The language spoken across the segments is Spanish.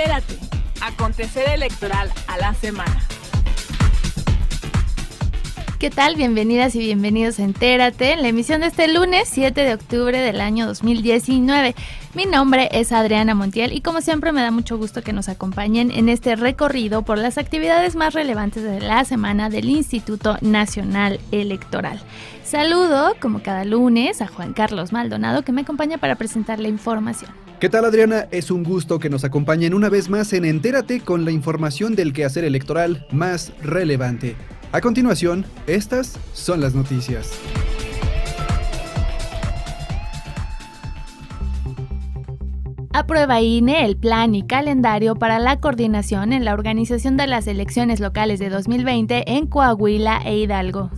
Entérate, acontecer electoral a la semana. ¿Qué tal? Bienvenidas y bienvenidos a Entérate, en la emisión de este lunes 7 de octubre del año 2019. Mi nombre es Adriana Montiel y como siempre me da mucho gusto que nos acompañen en este recorrido por las actividades más relevantes de la semana del Instituto Nacional Electoral. Saludo, como cada lunes, a Juan Carlos Maldonado, que me acompaña para presentar la información. ¿Qué tal, Adriana? Es un gusto que nos acompañen una vez más en Entérate con la información del quehacer electoral más relevante. A continuación, estas son las noticias. Aprueba INE el plan y calendario para la coordinación en la organización de las elecciones locales de 2020 en Coahuila e Hidalgo.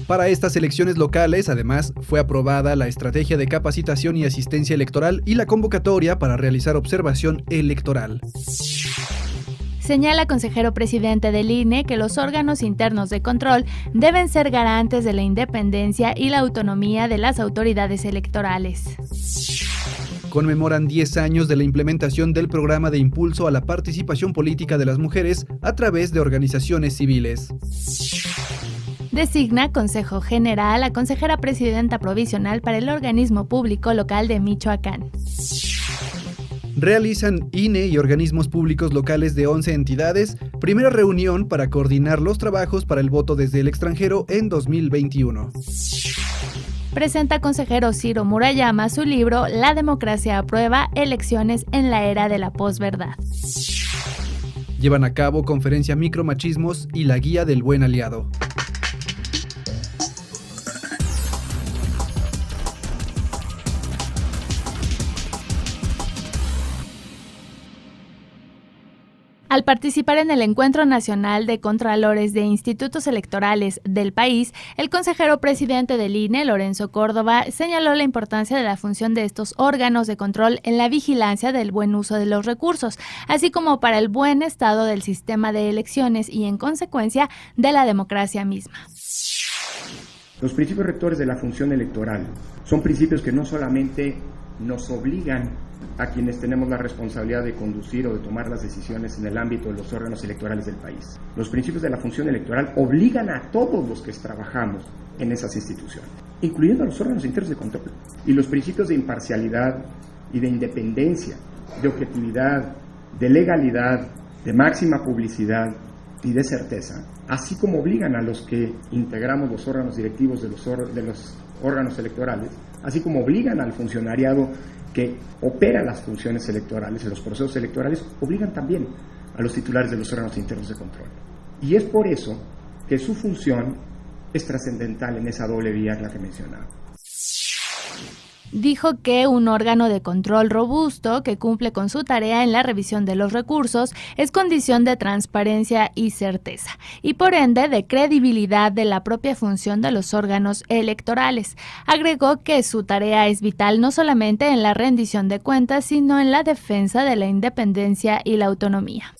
Para estas elecciones locales, además, fue aprobada la estrategia de capacitación y asistencia electoral y la convocatoria para realizar observación electoral. Señala consejero presidente del INE que los órganos internos de control deben ser garantes de la independencia y la autonomía de las autoridades electorales. Conmemoran 10 años de la implementación del programa de impulso a la participación política de las mujeres a través de organizaciones civiles. Designa Consejo General a consejera presidenta provisional para el organismo público local de Michoacán. Realizan INE y organismos públicos locales de 11 entidades primera reunión para coordinar los trabajos para el voto desde el extranjero en 2021. Presenta consejero Ciro Murayama su libro La democracia a prueba, elecciones en la era de la posverdad. Llevan a cabo conferencia Micromachismos y la guía del buen aliado. Al participar en el Encuentro Nacional de Contralores de Institutos Electorales del país, el consejero presidente del INE, Lorenzo Córdoba, señaló la importancia de la función de estos órganos de control en la vigilancia del buen uso de los recursos, así como para el buen estado del sistema de elecciones y, en consecuencia, de la democracia misma. Los principios rectores de la función electoral son principios que no solamente nos obligan a quienes tenemos la responsabilidad de conducir o de tomar las decisiones en el ámbito de los órganos electorales del país. Los principios de la función electoral obligan a todos los que trabajamos en esas instituciones, incluyendo a los órganos internos de control. Y los principios de imparcialidad y de independencia, de objetividad, de legalidad, de máxima publicidad y de certeza, así como obligan a los que integramos los órganos directivos de los órganos electorales, así como obligan al funcionariado que opera las funciones electorales, en los procesos electorales, obligan también a los titulares de los órganos internos de control. Y es por eso que su función es trascendental en esa doble vía en la que mencionaba. Dijo que un órgano de control robusto que cumple con su tarea en la revisión de los recursos es condición de transparencia y certeza, y por ende de credibilidad de la propia función de los órganos electorales. Agregó que su tarea es vital no solamente en la rendición de cuentas, sino en la defensa de la independencia y la autonomía.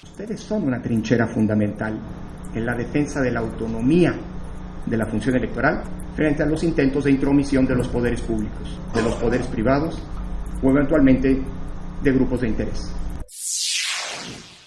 Ustedes son una trinchera fundamental en la defensa de la autonomía de la función electoral frente a los intentos de intromisión de los poderes públicos, de los poderes privados o eventualmente de grupos de interés.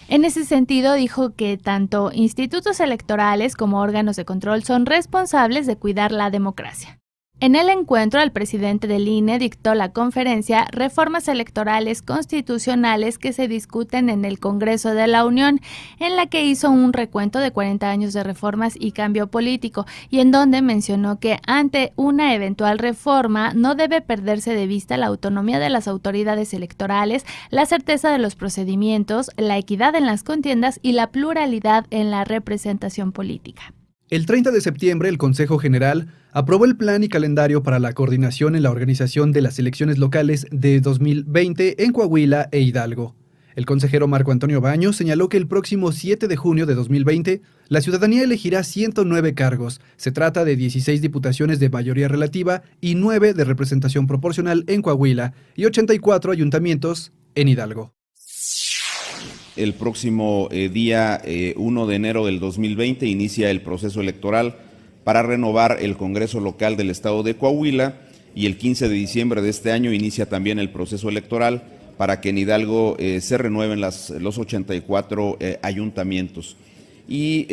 En ese sentido, dijo que tanto institutos electorales como órganos de control son responsables de cuidar la democracia. En el encuentro, el presidente del INE dictó la conferencia Reformas Electorales Constitucionales que se discuten en el Congreso de la Unión, en la que hizo un recuento de 40 años de reformas y cambio político, y en donde mencionó que ante una eventual reforma no debe perderse de vista la autonomía de las autoridades electorales, la certeza de los procedimientos, la equidad en las contiendas y la pluralidad en la representación política. El 30 de septiembre, el Consejo General aprobó el plan y calendario para la coordinación en la organización de las elecciones locales de 2020 en Coahuila e Hidalgo. El consejero Marco Antonio Baños señaló que el próximo 7 de junio de 2020, la ciudadanía elegirá 109 cargos. Se trata de 16 diputaciones de mayoría relativa y 9 de representación proporcional en Coahuila y 84 ayuntamientos en Hidalgo. El próximo día 1 de enero del 2020 inicia el proceso electoral para renovar el Congreso Local del Estado de Coahuila y el 15 de diciembre de este año inicia también el proceso electoral para que en Hidalgo se renueven los 84 ayuntamientos. Y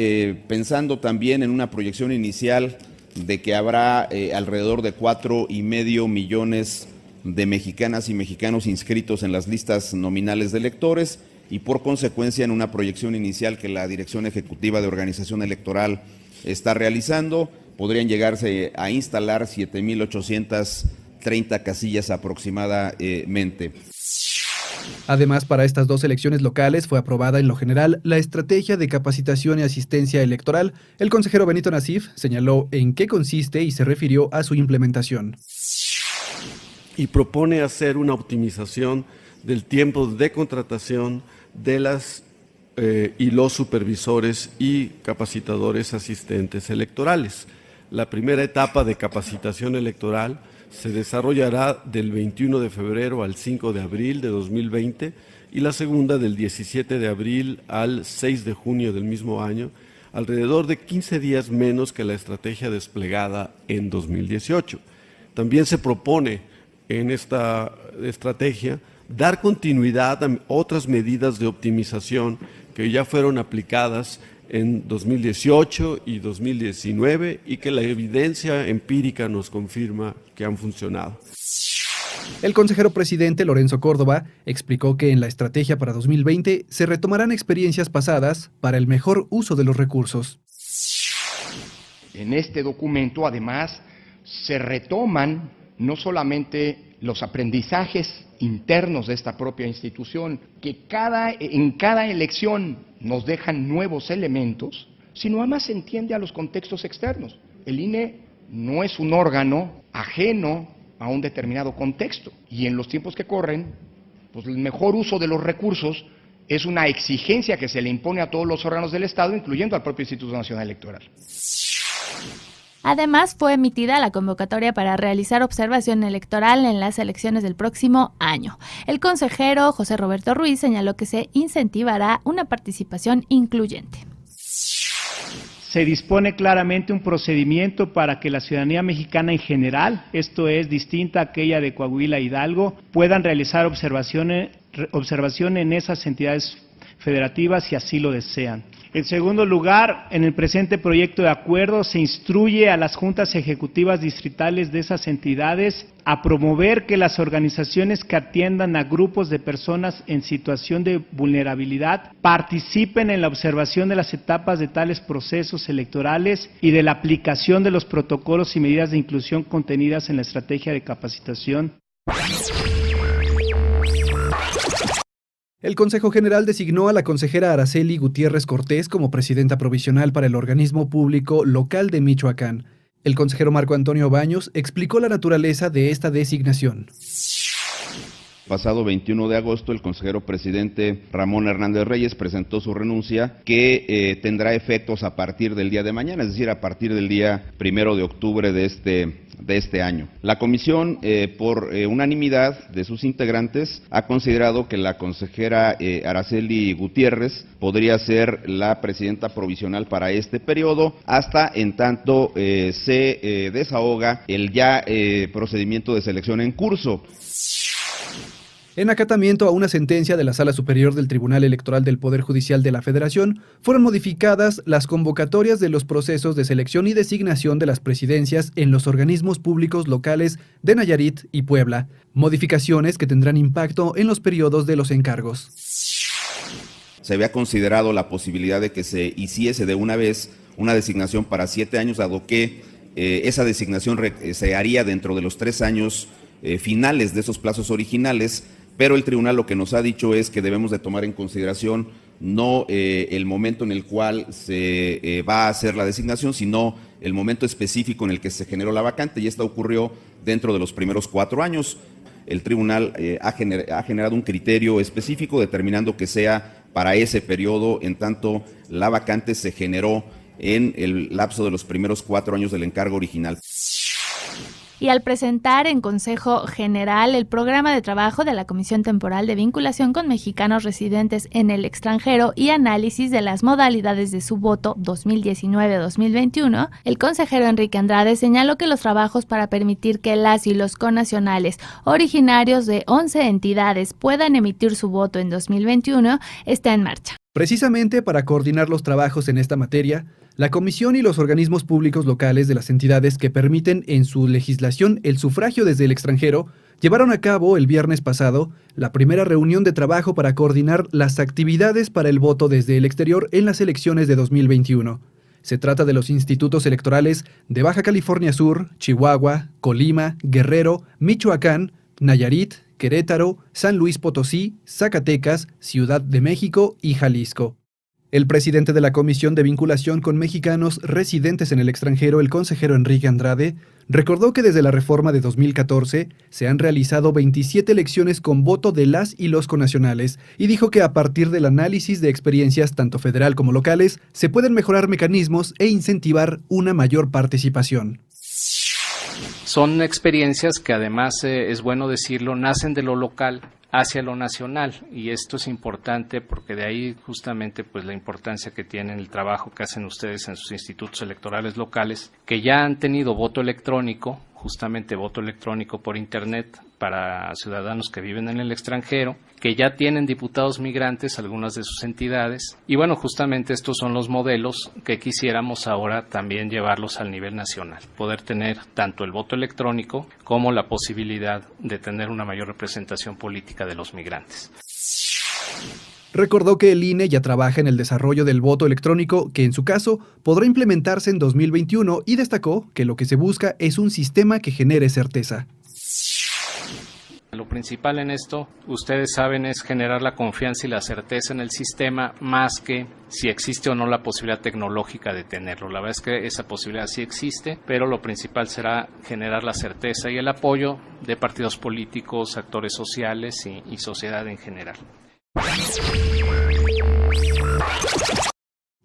pensando también en una proyección inicial de que habrá alrededor de 4,5 millones de mexicanas y mexicanos inscritos en las listas nominales de electores, y por consecuencia en una proyección inicial que la Dirección Ejecutiva de Organización Electoral está realizando, podrían llegarse a instalar 7,830 casillas aproximadamente. Además, para estas dos elecciones locales fue aprobada en lo general la estrategia de capacitación y asistencia electoral. El consejero Benito Nasif señaló en qué consiste y se refirió a su implementación. Y propone hacer una optimización del tiempo de contratación de las y los supervisores y capacitadores asistentes electorales. La primera etapa de capacitación electoral se desarrollará del 21 de febrero al 5 de abril de 2020 y la segunda del 17 de abril al 6 de junio del mismo año, alrededor de 15 días menos que la estrategia desplegada en 2018. También se propone en esta estrategia dar continuidad a otras medidas de optimización que ya fueron aplicadas en 2018 y 2019 y que la evidencia empírica nos confirma que han funcionado. El consejero presidente Lorenzo Córdoba explicó que en la estrategia para 2020 se retomarán experiencias pasadas para el mejor uso de los recursos. En este documento, además, se retoman no solamente los aprendizajes internos de esta propia institución, que en cada elección nos dejan nuevos elementos, sino además se entiende a los contextos externos. El INE no es un órgano ajeno a un determinado contexto, y en los tiempos que corren, pues el mejor uso de los recursos es una exigencia que se le impone a todos los órganos del Estado, incluyendo al propio Instituto Nacional Electoral. Además, fue emitida la convocatoria para realizar observación electoral en las elecciones del próximo año. El consejero José Roberto Ruiz señaló que se incentivará una participación incluyente. Se dispone claramente un procedimiento para que la ciudadanía mexicana en general, esto es distinta a aquella de Coahuila e Hidalgo, puedan realizar observación en esas entidades federativas si así lo desean. En segundo lugar, en el presente proyecto de acuerdo se instruye a las juntas ejecutivas distritales de esas entidades a promover que las organizaciones que atiendan a grupos de personas en situación de vulnerabilidad participen en la observación de las etapas de tales procesos electorales y de la aplicación de los protocolos y medidas de inclusión contenidas en la estrategia de capacitación. El Consejo General designó a la consejera Araceli Gutiérrez Cortés como presidenta provisional para el organismo público local de Michoacán. El consejero Marco Antonio Baños explicó la naturaleza de esta designación. Pasado 21 de agosto, el consejero presidente Ramón Hernández Reyes presentó su renuncia que tendrá efectos a partir del día de mañana, es decir, a partir del día 1 de octubre de este año. La comisión, por unanimidad de sus integrantes, ha considerado que la consejera Araceli Gutiérrez podría ser la presidenta provisional para este periodo, hasta en tanto se desahoga el ya procedimiento de selección en curso. En acatamiento a una sentencia de la Sala Superior del Tribunal Electoral del Poder Judicial de la Federación, fueron modificadas las convocatorias de los procesos de selección y designación de las presidencias en los organismos públicos locales de Nayarit y Puebla, modificaciones que tendrán impacto en los periodos de los encargos. Se había considerado la posibilidad de que se hiciese de una vez una designación para 7 años, dado que esa designación se haría dentro de los 3 años finales de esos plazos originales, pero el tribunal lo que nos ha dicho es que debemos de tomar en consideración no el momento en el cual se va a hacer la designación, sino el momento específico en el que se generó la vacante, y esta ocurrió dentro de los primeros 4 años. El tribunal ha generado un criterio específico determinando que sea para ese periodo, en tanto la vacante se generó en el lapso de los primeros 4 años del encargo original. Y al presentar en Consejo General el programa de trabajo de la Comisión Temporal de Vinculación con Mexicanos Residentes en el Extranjero y análisis de las modalidades de su voto 2019-2021, el consejero Enrique Andrade señaló que los trabajos para permitir que las y los connacionales originarios de 11 entidades puedan emitir su voto en 2021 está en marcha. Precisamente para coordinar los trabajos en esta materia, la Comisión y los organismos públicos locales de las entidades que permiten en su legislación el sufragio desde el extranjero llevaron a cabo el viernes pasado la primera reunión de trabajo para coordinar las actividades para el voto desde el exterior en las elecciones de 2021. Se trata de los institutos electorales de Baja California Sur, Chihuahua, Colima, Guerrero, Michoacán, Nayarit, Querétaro, San Luis Potosí, Zacatecas, Ciudad de México y Jalisco. El presidente de la Comisión de Vinculación con Mexicanos Residentes en el Extranjero, el consejero Enrique Andrade, recordó que desde la reforma de 2014 se han realizado 27 elecciones con voto de las y los connacionales y dijo que a partir del análisis de experiencias tanto federal como locales se pueden mejorar mecanismos e incentivar una mayor participación. Son experiencias que además, es bueno decirlo, nacen de lo local hacia lo nacional, y esto es importante porque de ahí justamente pues la importancia que tiene el trabajo que hacen ustedes en sus institutos electorales locales, que ya han tenido voto electrónico, justamente voto electrónico por internet para ciudadanos que viven en el extranjero, que ya tienen diputados migrantes algunas de sus entidades, y bueno, justamente estos son los modelos que quisiéramos ahora también llevarlos al nivel nacional, poder tener tanto el voto electrónico como la posibilidad de tener una mayor representación política de los migrantes. Recordó que el INE ya trabaja en el desarrollo del voto electrónico, que en su caso podrá implementarse en 2021, y destacó que lo que se busca es un sistema que genere certeza. Lo principal en esto, ustedes saben, es generar la confianza y la certeza en el sistema, más que si existe o no la posibilidad tecnológica de tenerlo. La verdad es que esa posibilidad sí existe, pero lo principal será generar la certeza y el apoyo de partidos políticos, actores sociales y sociedad en general.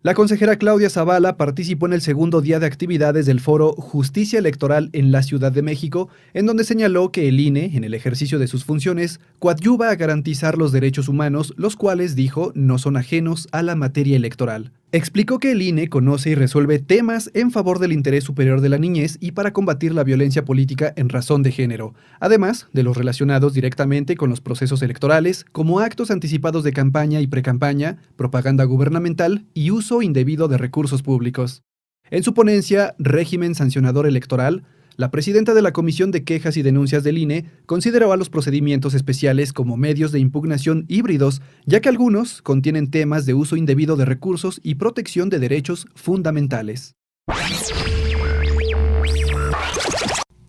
La consejera Claudia Zavala participó en el segundo día de actividades del foro Justicia Electoral en la Ciudad de México, en donde señaló que el INE, en el ejercicio de sus funciones, coadyuva a garantizar los derechos humanos, los cuales, dijo, no son ajenos a la materia electoral. Explicó que el INE conoce y resuelve temas en favor del interés superior de la niñez y para combatir la violencia política en razón de género, además de los relacionados directamente con los procesos electorales, como actos anticipados de campaña y precampaña, propaganda gubernamental y uso indebido de recursos públicos. En su ponencia, Régimen Sancionador Electoral, la presidenta de la Comisión de Quejas y Denuncias del INE consideró a los procedimientos especiales como medios de impugnación híbridos, ya que algunos contienen temas de uso indebido de recursos y protección de derechos fundamentales.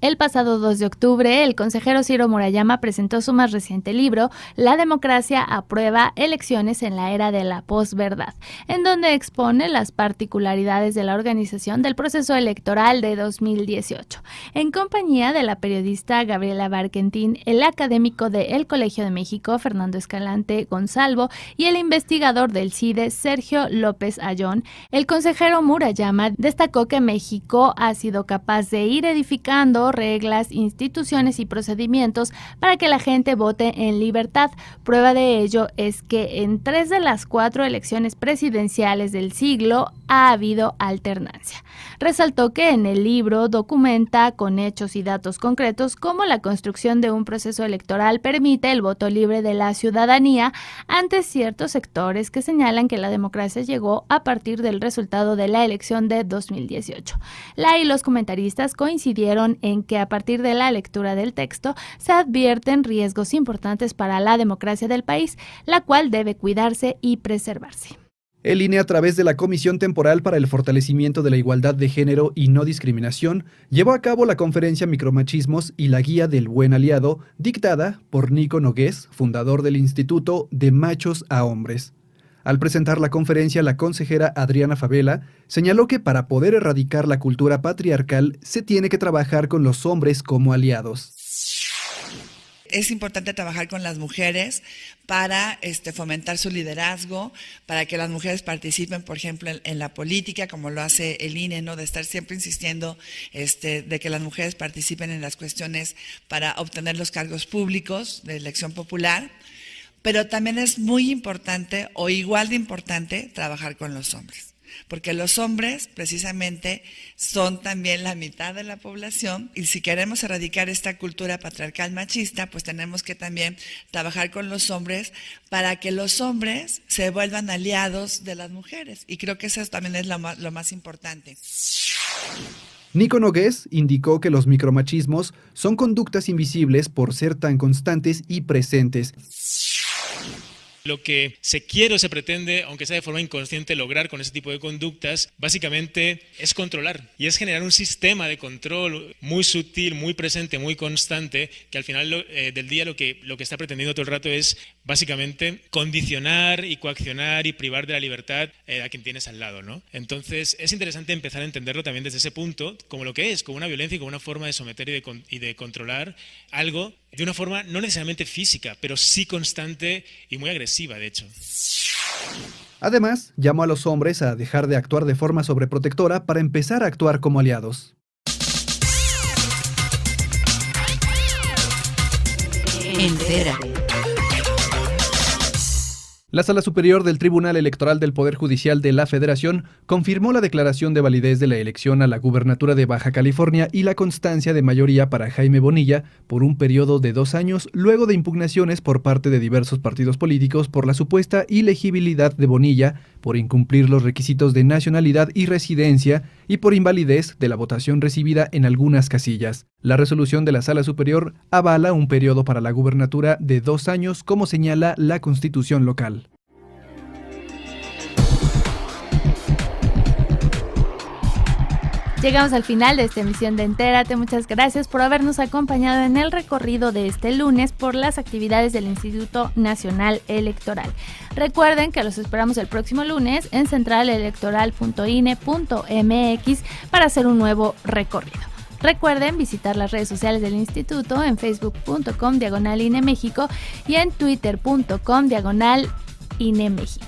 El pasado 2 de octubre, el consejero Ciro Murayama presentó su más reciente libro, La democracia aprueba elecciones en la era de la posverdad, en donde expone las particularidades de la organización del proceso electoral de 2018. En compañía de la periodista Gabriela Barquentín, el académico del Colegio de México, Fernando Escalante Gonzalvo, y el investigador del CIDE, Sergio López Ayón, el consejero Murayama destacó que México ha sido capaz de ir edificando reglas, instituciones y procedimientos para que la gente vote en libertad. Prueba de ello es que en 3 de las 4 elecciones presidenciales del siglo ha habido alternancia. Resaltó que en el libro documenta con hechos y datos concretos cómo la construcción de un proceso electoral permite el voto libre de la ciudadanía ante ciertos sectores que señalan que la democracia llegó a partir del resultado de la elección de 2018. La y los comentaristas coincidieron en que a partir de la lectura del texto se advierten riesgos importantes para la democracia del país, la cual debe cuidarse y preservarse. El INE, a través de la Comisión Temporal para el Fortalecimiento de la Igualdad de Género y No Discriminación, llevó a cabo la conferencia Micromachismos y la Guía del Buen Aliado, dictada por Nico Nogués, fundador del Instituto de Machos a Hombres. Al presentar la conferencia, la consejera Adriana Favela señaló que para poder erradicar la cultura patriarcal se tiene que trabajar con los hombres como aliados. Es importante trabajar con las mujeres para fomentar su liderazgo, para que las mujeres participen, por ejemplo, en la política, como lo hace el INE, ¿no? De estar siempre insistiendo de que las mujeres participen en las cuestiones para obtener los cargos públicos de elección popular. Pero también es muy importante, o igual de importante, trabajar con los hombres. Porque los hombres, precisamente, son también la mitad de la población, y si queremos erradicar esta cultura patriarcal machista, pues tenemos que también trabajar con los hombres para que los hombres se vuelvan aliados de las mujeres. Y creo que eso también es lo más importante. Nico Nogués indicó que los micromachismos son conductas invisibles por ser tan constantes y presentes. Lo que se quiere o se pretende, aunque sea de forma inconsciente, lograr con ese tipo de conductas, básicamente es controlar y es generar un sistema de control muy sutil, muy presente, muy constante, que al final del día lo que está pretendiendo todo el rato es básicamente condicionar y coaccionar y privar de la libertad a quien tienes al lado, ¿no? Entonces es interesante empezar a entenderlo también desde ese punto, como lo que es, como una violencia y como una forma de someter y de controlar algo de una forma no necesariamente física, pero sí constante y muy agresiva, de hecho. Además, llamó a los hombres a dejar de actuar de forma sobreprotectora para empezar a actuar como aliados. Entérate. La Sala Superior del Tribunal Electoral del Poder Judicial de la Federación confirmó la declaración de validez de la elección a la gubernatura de Baja California y la constancia de mayoría para Jaime Bonilla por un periodo de 2 años, luego de impugnaciones por parte de diversos partidos políticos por la supuesta ilegibilidad de Bonilla, por incumplir los requisitos de nacionalidad y residencia y por invalidez de la votación recibida en algunas casillas. La resolución de la Sala Superior avala un periodo para la gubernatura de 2 años, como señala la Constitución local. Llegamos al final de esta emisión de Entérate. Muchas gracias por habernos acompañado en el recorrido de este lunes por las actividades del Instituto Nacional Electoral. Recuerden que los esperamos el próximo lunes en centralelectoral.ine.mx para hacer un nuevo recorrido. Recuerden visitar las redes sociales del instituto en facebook.com/INEMéxico y en twitter.com/INEMéxico.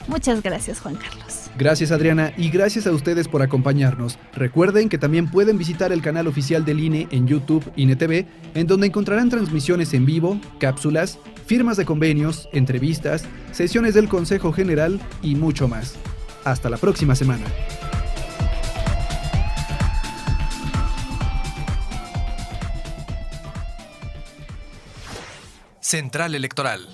Muchas gracias, Juan Carlos. Gracias, Adriana, y gracias a ustedes por acompañarnos. Recuerden que también pueden visitar el canal oficial del INE en YouTube, INE TV, en donde encontrarán transmisiones en vivo, cápsulas, firmas de convenios, entrevistas, sesiones del Consejo General y mucho más. Hasta la próxima semana. Central Electoral.